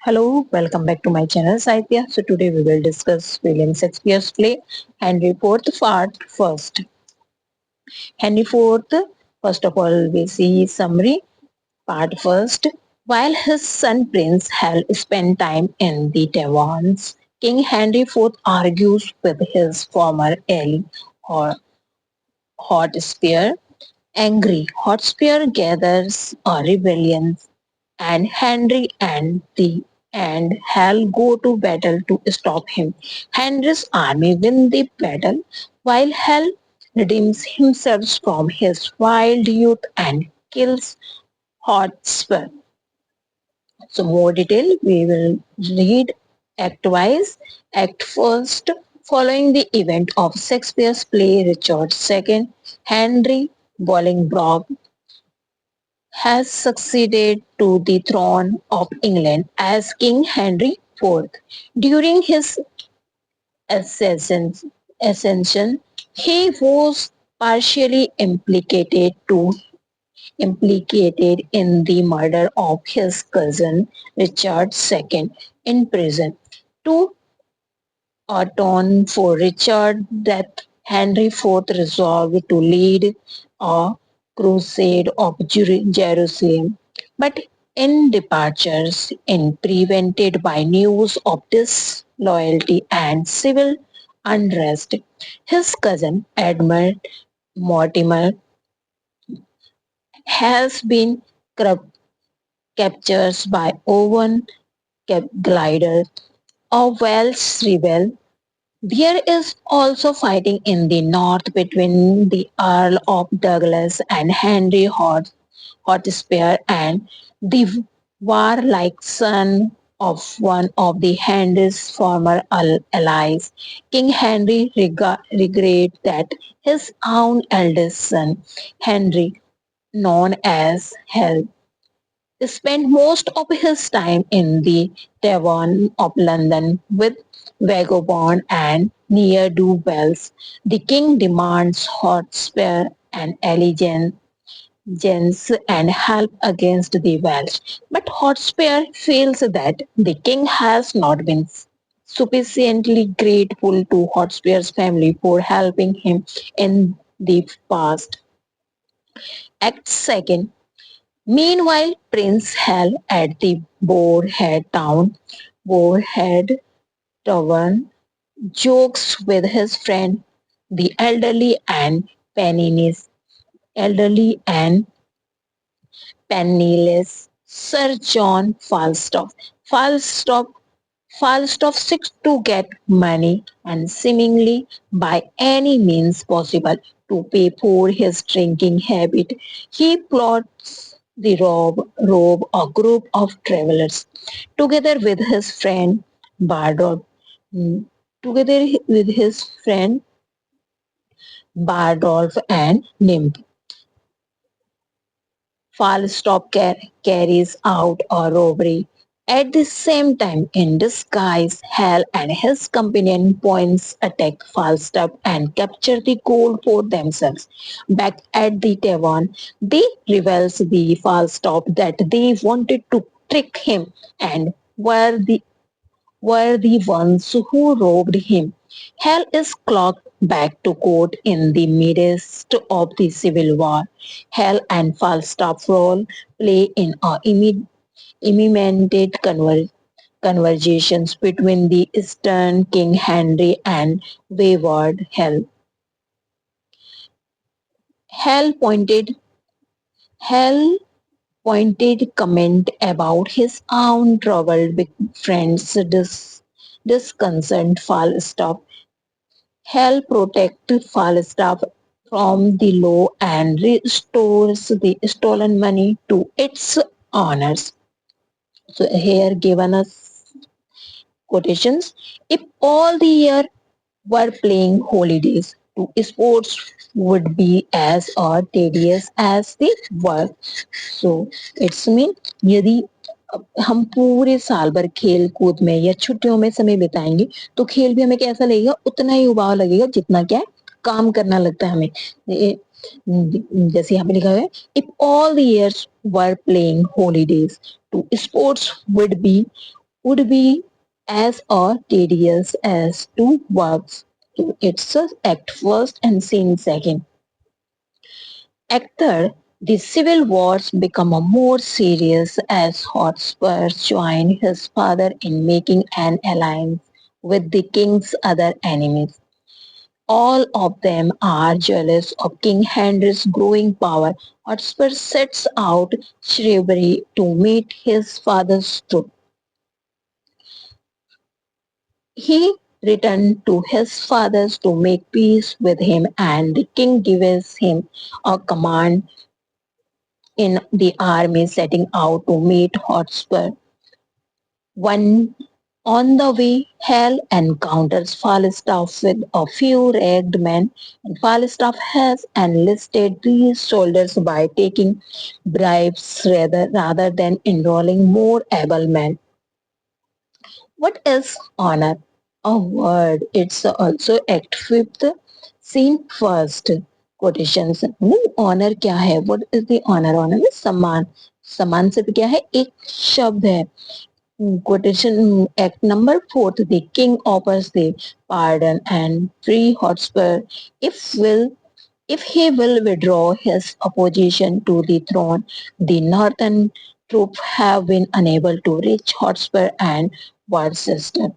Hello, welcome back to my channel Saitya. So today we will discuss William Shakespeare's play Henry IV part first. Henry IV, first of all we see summary part first. While his son Prince Hal spent time in the taverns, King Henry IV argues with his former ally Hotspur. Angry, Hotspur gathers a rebellion and Henry and Hal go to battle to stop him. Henry's army win the battle while Hal redeems himself from his wild youth and kills Hotspur. So more detail we will read act wise. Act first, following the event of Shakespeare's play Richard II, Henry Bolingbroke has succeeded to the throne of England as King Henry IV. During his ascension, ascension, he was partially implicated in the murder of his cousin Richard II in prison. To atone for Richard's death, Henry IV resolved to lead a crusade of Jerusalem, but in departures in prevented by news of disloyalty and civil unrest. His cousin Edmund Mortimer has been captured by Owen Glider, a Welsh rebel. There is also fighting in the north between the Earl of Douglas and Henry Hotspur and the warlike son of one of the Henry's former allies. King Henry regrets that his own eldest son, Henry, known as Hal, spent most of his time in the Tavern of London with vagabond and ne'er-do-wells. The king demands Hotspur and allegiance and help against the Welsh. But Hotspur feels that the king has not been sufficiently grateful to Hotspur's family for helping him in the past. Act 2. Meanwhile, Prince Hal at the Boarhead Tavern jokes with his friend, the elderly and penniless Sir John Falstaff. Falstaff Falstaff seeks to get money and seemingly by any means possible to pay for his drinking habit. He plots the rob a group of travelers together with his friend Bardolph. Together with his friend Bardolph and Nymph. Falstaff carries out a robbery. At the same time, in disguise, Hal and his companion Poins attack Falstaff and capture the gold for themselves. Back at the tavern, they reveal the Falstaff that they wanted to trick him and were the ones who robbed him. Hal is clocked back to court in the midst of the Civil War. Hal and Falstaff role play in a imminent conversations between the stern King Henry and wayward Hal. Hal pointed Hal pointed comment about his own trouble with friends disconcerted Falstaff. Hal protects Falstaff from the law and restores the stolen money to its owners. So here given us quotations. If all the year were playing holidays, to sports would be as tedious as the work. So it's mean यदि हम पूरे साल भर खेल कूद में या छुट्टियों में समय बिताएंगे तो खेल भी हमें कैसा लगेगा उतना ही उबाऊ लगेगा जितना क्या काम करना लगता है हमें जैसे यहाँ पे लिखा हुआ है if all the years were playing holidays to sports would be would be as tedious as two works to its act first and scene second. Act third, the civil wars become more serious as Hotspur joined his father in making an alliance with the king's other enemies. All of them are jealous of King Henry's growing power. Hotspur sets out Shrewsbury to meet his father's troops. He returned to his father to make peace with him, and the king gives him a command in the army setting out to meet Hotspur. One on the way, Hal encounters Falstaff with a few ragged men, and Falstaff has enlisted these soldiers by taking bribes rather than enrolling more able men. What is honor? A word. It's also act fifth, scene first. Quotations. Honor क्या है? What is the honor? Honor में सम्मान. सम्मान सिर्फ क्या है? एक शब्द है. Quotation act number fourth. The king offers the pardon and free Hotspur if he will withdraw his opposition to the throne. The northern troops have been unable to reach Hotspur and Worcester.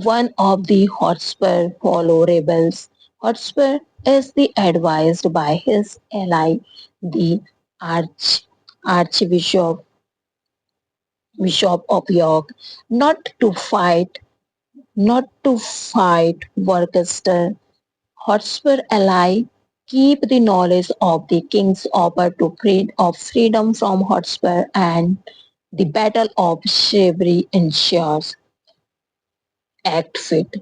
One of the Hotspur follow rebels. Hotspur is the advised by his ally, the Archbishop Bishop of York, not to fight Worcester. Hotspur ally keep the knowledge of the king's offer of freedom from Hotspur, and the battle of Shrewsbury ensures. Act fifth.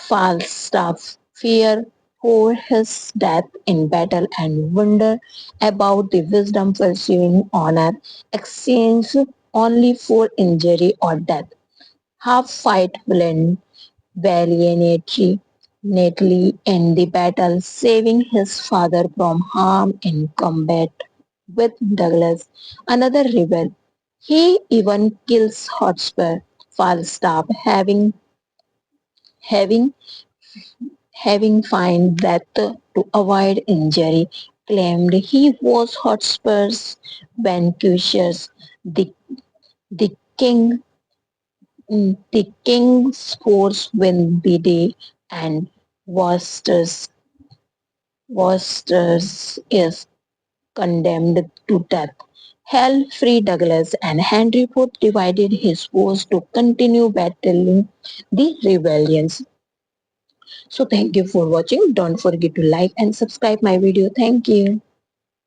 Falstaff fear for his death in battle and wonder about the wisdom pursuing honor exchange only for injury or death. Half fight valiantly in the battle, saving his father from harm in combat with Douglas, another rebel. He even kills Hotspur. Falstaff, having having find that to avoid injury, claimed he was Hotspur's vanquisher. The, the king the king's force win the day, and Worcester's is condemned to death. Hal freed Douglas, and Henry IV divided his force to continue battling the rebellions. So thank you for watching. Don't forget to like and subscribe my video. Thank you.